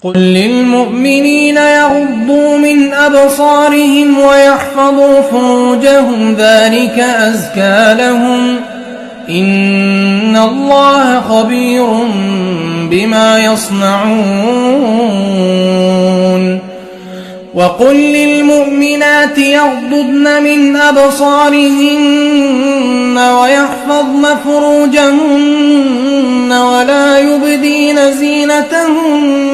قل للمؤمنين يغضوا من أبصارهم ويحفظوا فروجهم ذلك أزكى لهم إن الله خبير بما يصنعون وقل للمؤمنات يغضضن من أبصارهن ويحفظن فروجهن ولا يبدين زينتهن